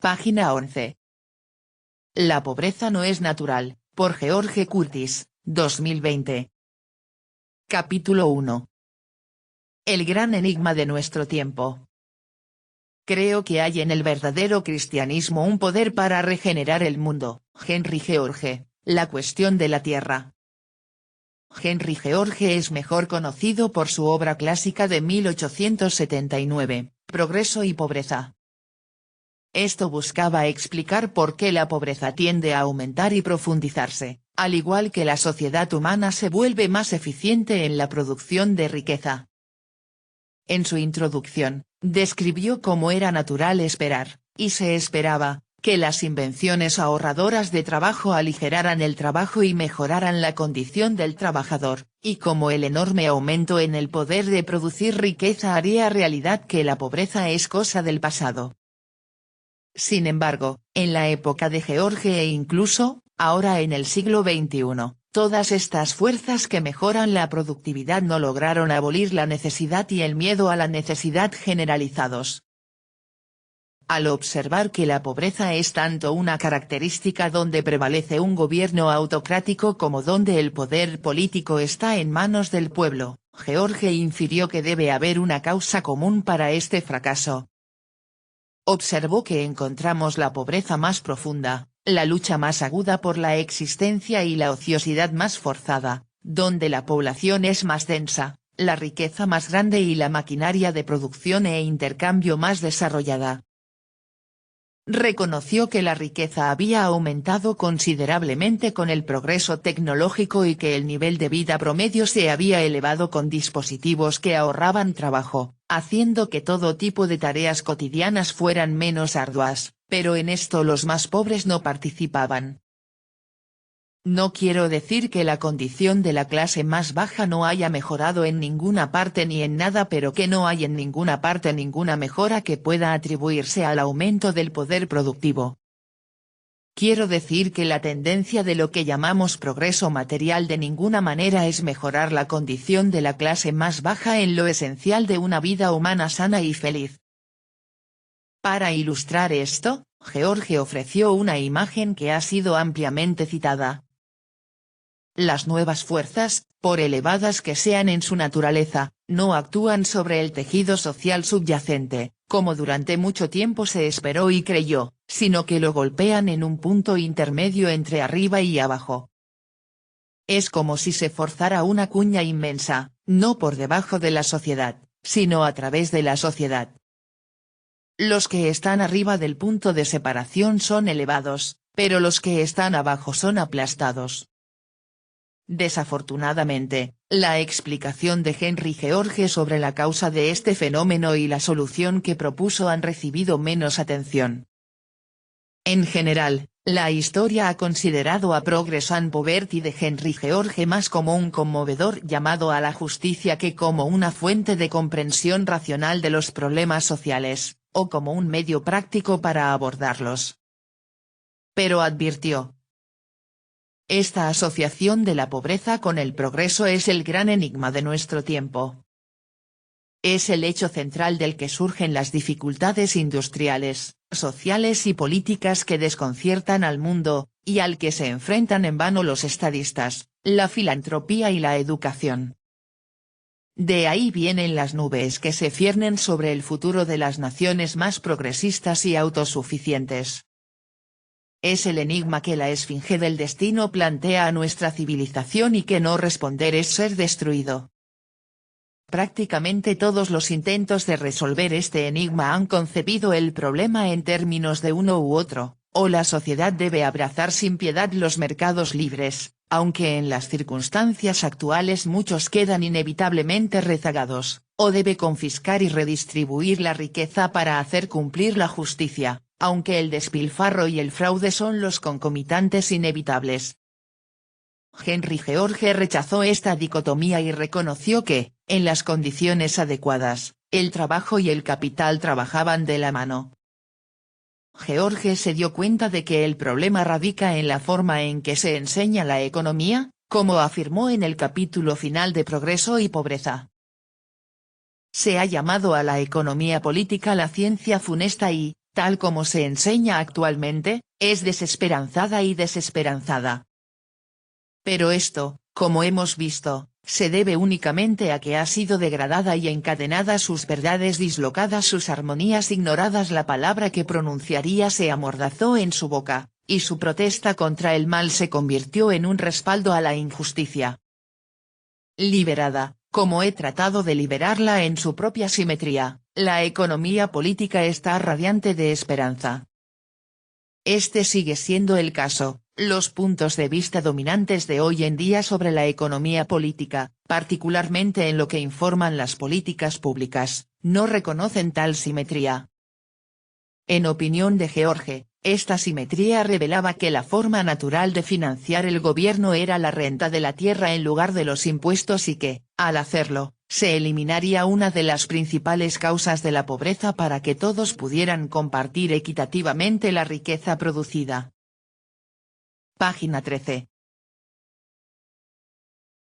Página 11. La pobreza no es natural, por George Curtis, 2020. Capítulo 1. El gran enigma de nuestro tiempo. Creo que hay en el verdadero cristianismo un poder para regenerar el mundo. Henry George, La cuestión de la tierra. Henry George es mejor conocido por su obra clásica de 1879, Progreso y pobreza. Esto buscaba explicar por qué la pobreza tiende a aumentar y profundizarse, al igual que la sociedad humana se vuelve más eficiente en la producción de riqueza. En su introducción, describió cómo era natural esperar, y se esperaba, que las invenciones ahorradoras de trabajo aligeraran el trabajo y mejoraran la condición del trabajador, y cómo el enorme aumento en el poder de producir riqueza haría realidad que la pobreza es cosa del pasado. Sin embargo, en la época de George e incluso, ahora en el siglo XXI, todas estas fuerzas que mejoran la productividad no lograron abolir la necesidad y el miedo a la necesidad generalizados. Al observar que la pobreza es tanto una característica donde prevalece un gobierno autocrático como donde el poder político está en manos del pueblo, George infirió que debe haber una causa común para este fracaso. Observó que encontramos la pobreza más profunda, la lucha más aguda por la existencia y la ociosidad más forzada, donde la población es más densa, la riqueza más grande y la maquinaria de producción e intercambio más desarrollada. Reconoció que la riqueza había aumentado considerablemente con el progreso tecnológico y que el nivel de vida promedio se había elevado con dispositivos que ahorraban trabajo, haciendo que todo tipo de tareas cotidianas fueran menos arduas, pero en esto los más pobres no participaban. No quiero decir que la condición de la clase más baja no haya mejorado en ninguna parte ni en nada, pero que no hay en ninguna parte ninguna mejora que pueda atribuirse al aumento del poder productivo. Quiero decir que la tendencia de lo que llamamos progreso material de ninguna manera es mejorar la condición de la clase más baja en lo esencial de una vida humana sana y feliz. Para ilustrar esto, George ofreció una imagen que ha sido ampliamente citada. Las nuevas fuerzas, por elevadas que sean en su naturaleza, no actúan sobre el tejido social subyacente, como durante mucho tiempo se esperó y creyó, sino que lo golpean en un punto intermedio entre arriba y abajo. Es como si se forzara una cuña inmensa, no por debajo de la sociedad, sino a través de la sociedad. Los que están arriba del punto de separación son elevados, pero los que están abajo son aplastados. Desafortunadamente, la explicación de Henry George sobre la causa de este fenómeno y la solución que propuso han recibido menos atención. En general, la historia ha considerado a Progress and Poverty de Henry George más como un conmovedor llamado a la justicia que como una fuente de comprensión racional de los problemas sociales, o como un medio práctico para abordarlos. Pero advirtió: esta asociación de la pobreza con el progreso es el gran enigma de nuestro tiempo. Es el hecho central del que surgen las dificultades industriales, sociales y políticas que desconciertan al mundo, y al que se enfrentan en vano los estadistas, la filantropía y la educación. De ahí vienen las nubes que se ciernen sobre el futuro de las naciones más progresistas y autosuficientes. Es el enigma que la esfinge del destino plantea a nuestra civilización y que no responder es ser destruido. Prácticamente todos los intentos de resolver este enigma han concebido el problema en términos de uno u otro, o la sociedad debe abrazar sin piedad los mercados libres, aunque en las circunstancias actuales muchos quedan inevitablemente rezagados, o debe confiscar y redistribuir la riqueza para hacer cumplir la justicia, aunque el despilfarro y el fraude son los concomitantes inevitables. Henry George rechazó esta dicotomía y reconoció que, en las condiciones adecuadas, el trabajo y el capital trabajaban de la mano. George se dio cuenta de que el problema radica en la forma en que se enseña la economía, como afirmó en el capítulo final de Progreso y Pobreza. Se ha llamado a la economía política la ciencia funesta y, tal como se enseña actualmente, es desesperanzada y desesperanzada. Pero esto, como hemos visto, se debe únicamente a que ha sido degradada y encadenada, sus verdades dislocadas, sus armonías ignoradas, la palabra que pronunciaría se amordazó en su boca, y su protesta contra el mal se convirtió en un respaldo a la injusticia. Liberada, como he tratado de liberarla en su propia simetría, la economía política está radiante de esperanza. Este sigue siendo el caso. Los puntos de vista dominantes de hoy en día sobre la economía política, particularmente en lo que informan las políticas públicas, no reconocen tal simetría. En opinión de George, esta simetría revelaba que la forma natural de financiar el gobierno era la renta de la tierra en lugar de los impuestos y que, al hacerlo, se eliminaría una de las principales causas de la pobreza para que todos pudieran compartir equitativamente la riqueza producida. Página 13.